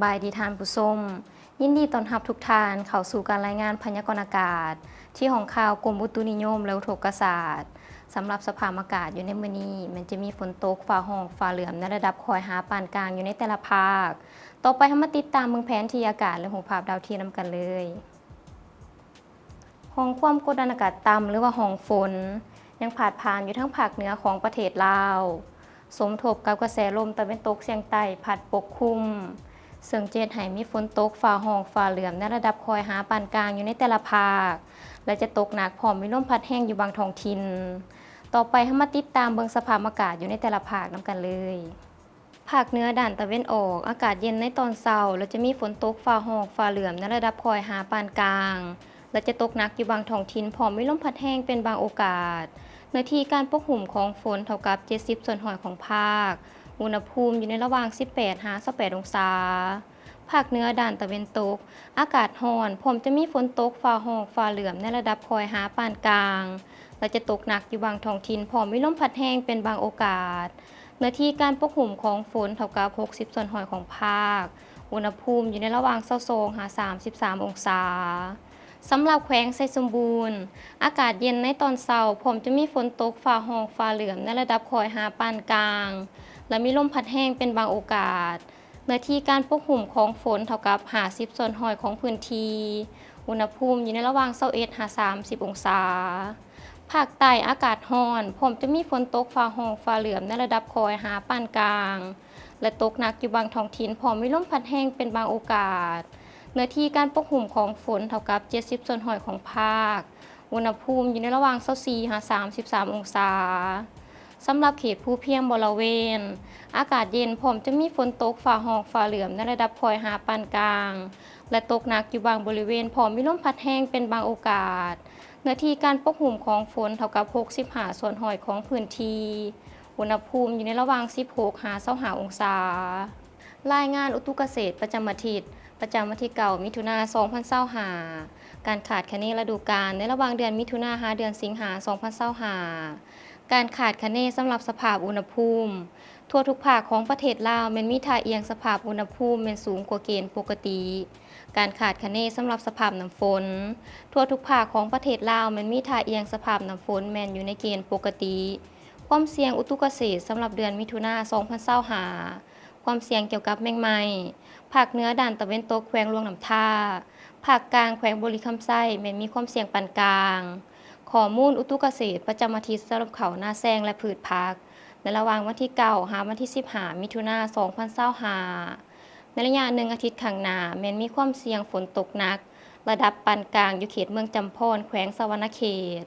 บายดีท่านผู้ชมยินดีต้อนรับทุกท่านเข้าสู่การรายงานพยากรณ์อากาศที่ห้องข่าวกรมอุตุนิยมและอุทกศาสตร์สำหรับสภาพอากาศอยู่ในมื้อนี้มันจะมีฝนตกฟ้าห้องฟ้าเหลื่อมในระดับคอยหาปานกลางอยู่ในแต่ละภาคต่อไปเรามาติดตามเมืองแผนที่อากาศและรูปภาพดาวเทียมนำกันเลยห้องความกดดันอากาศต่ำหรือว่าห้องฝนยังพาดผ่านอยู่ทั้งภาคเหนือของประเทศลาวสมทบกับกระแสลมตะวันตกเฉียงใต้พัดปกคลุมซึ่งเจนให้มีฝนตกฟ้าห้องฟ้าเหลื่อมในระดับคอยหาปานกลางอยู่ในแต่ละภาคและจะตกหนักพร้อมมีลมพัดแห้งอยู่บางท้องถิ่นต่อไปเรามาติดตามเบิ่งสภาพอากาศอยู่ในแต่ละภาคนำกันเลยภาคเหนือด้านตะวันออกอากาศเย็นในตอนเช้าและจะมีฝนตกฟ้าห้องฟ้าเหลื่อมในระดับคอยหาปานกลางและจะตกหนักอยู่บางท้องถิ่นพร้อมมีลมพัดแห้งเป็นบางโอกาสเนื้อที่การปกคลุมของฝนเท่ากับ70ส่วนร้อยของภาคอุณหภูมิอยู่ในระหว่าง18-28องศาภาคเหนือด้านตะวันตกอากาศร้อนพร้อมจะมีฝนตกฟ้าห้องฟ้าเหลื่อมในระดับคอยหาปานกลางและจะตกหนักอยู่บางท้องถิ่นพร้อมมีลมพัดแห้งเป็นบางโอกาสเนื้อที่การปกคลุมของฝนเท่ากับ60ส่วนร้อยของภาคอุณหภูมิอยู่ในระหว่าง22-33องศาสำหรับแขวงไซสมบูรณ์อากาศเย็นในตอนเช้าพร้อมจะมีฝนตกฟ้าห้องฟ้าเหลื่อมในระดับคอยหาปานกลางและมีลมพัดแห้งเป็นบางโอกาสเนื้อที่การปกคลุมของฝนเท่ากับ50ส่วนร้อยของพื้นที่อุณหภูมิอยู่ในระหว่าง21-30องศาภาคใต้อากาศร้อนพร้อมจะมีฝนตกฟ้าห้องฟ้าเหลื่อมในระดับคอยหาปานกลางและตกหนักอยู่บางท้องถิ่นพร้อมมีลมพัดแห้งเป็นบางโอกาสเนื้อที่การปกคลุมของฝนเท่ากับ70ส่วนร้อยของภาคอุณหภูมิอยู่ในระหว่าง24-33องศาสำหรับเขตภูเพียงบริเวณอากาศเย็นพร้อมจะมีฝนตกฟ้าห้องฟ้าเหลื่อมในระดับคอยหาปานกลางและตกหนักอยู่บางบริเวณพร้อมมีลมพัดแห้งเป็นบางโอกาสเนื้อที่การปกคลุมของฝนเท่ากับ65ส่วนร้อยของพื้นที่อุณหภูมิอยู่ในระหว่าง16-25องศารายงานอุตุเกษตรประจำอาทิตย์ประจำวันที่9มิถุนายน2025การขาดคะเนฤดูกาลในระหว่างเดือนมิถุนายนเดือนสิงหาคม2025การขาดคะเนสำหรับสภาพอุณหภูมิทั่วทุกภาคของประเทศลาวแม้นมีท่าเอียงสภาพอุณหภูมิแม้นสูงกว่าเกณฑ์ปกติการขาดคะเนสำหรับสภาพน้ำฝนทั่วทุกภาคของประเทศลาวแม้นมีท่าเอียงสภาพน้ำฝนแม้นอยู่ในเกณฑ์ปกติความเสี่ยงอุตุเกษตรสำหรับเดือนมิถุนายน2025ความเสี่ยงเกี่ยวกับแมงไม้ภาคเหนือด้านตะวันตกแขวงหลวงน้ำท่าภาคกลางแขวงบริคำไส้แม้นมีความเสี่ยงปานกลางข้อมูลอุตุเกษตรประจำอาทิตย์สำหรับข้าวหน้าแซงและพืชผักในระหว่างวันที่9 ถึงวันที่15มิถุนายน2025ในระยะ1อาทิตย์ข้างหน้าแม้นมีความเสี่ยงฝนตกหนักระดับปานกลางอยู่เขตเมืองจำพรแขวงสะวรรณเขต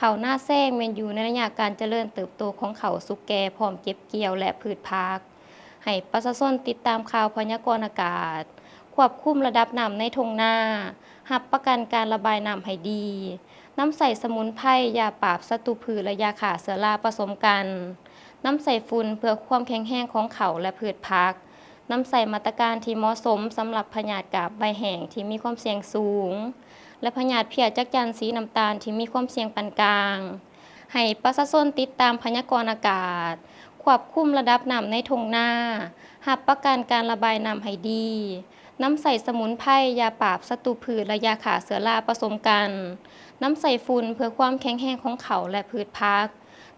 ข้าวหน้าแซงแม้นอยู่ในระยะการเจริญเติบโตของข้าวสุกแก่พร้อมเก็บเกี่ยวและพืชผักให้ประชาชนติดตามข่าวพยากรณ์อากาศควบคุมระดับน้ำในทุ่งนารับประกันการระบายน้ำให้ดีน้ำใส่สมุนไพรยาปราบศัตรูพืชและยาฆ่าเชื้อราผสมกันน้ำใส่ฝุ่นเพื่อความแข็งแรงของเขาและพืชผักน้ำใส่มาตรการที่เหมาะสมสำหรับพยาธิกาบใบแห้งที่มีความเสี่ยงสูงและพยาธิเพี้ยจักจั่นสีน้ำตาลที่มีความเสี่ยงปานกลางให้ประชาชนติดตามพยากรณ์อากาศควบคุมระดับน้ำในทุ่งนารับประกันการระบายน้ำให้ดีน้ำใส่สมุนไพรยาปราบศัตรูพืชและยาฆ่าเชื้อราผสมกันน้ำใส่ฝุ่นเพื่อความแข็งแรงของเขาและพืชผัก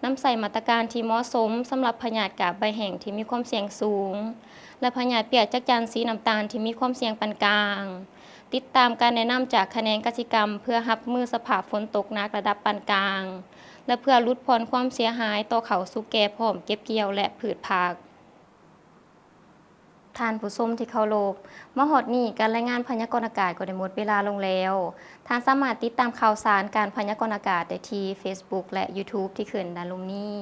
น้ำใส่มาตรการที่เหมาะสมสำหรับพยาธิกาบใบแห้งที่มีความเสี่ยงสูงและพยาธิเปียกจักจั่นสีน้ำตาลที่มีความเสี่ยงปานกลางติดตามการแนะนำจากแขนงเกษตรกรรมเพื่อรับมือสภาพฝนตกหนักระดับปานกลางและเพื่อลดผ่อนความเสียหายต่อข้าวสุกแก่พร้อมเก็บเกี่ยวและพืชผักท่านผู้ชมที่เคารพมาฮอดนี้การรายงานพยากรณ์อากาศก็ได้หมดเวลาลงแล้วท่านสามารถติดตามข่าวสารการพยากรณ์อากาศได้ที่ Facebook และ YouTube ที่ขึ้นด้านล่างนี้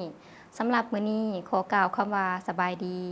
สำหรับมื้อนี้ขอกล่าวคำว่าสบายดี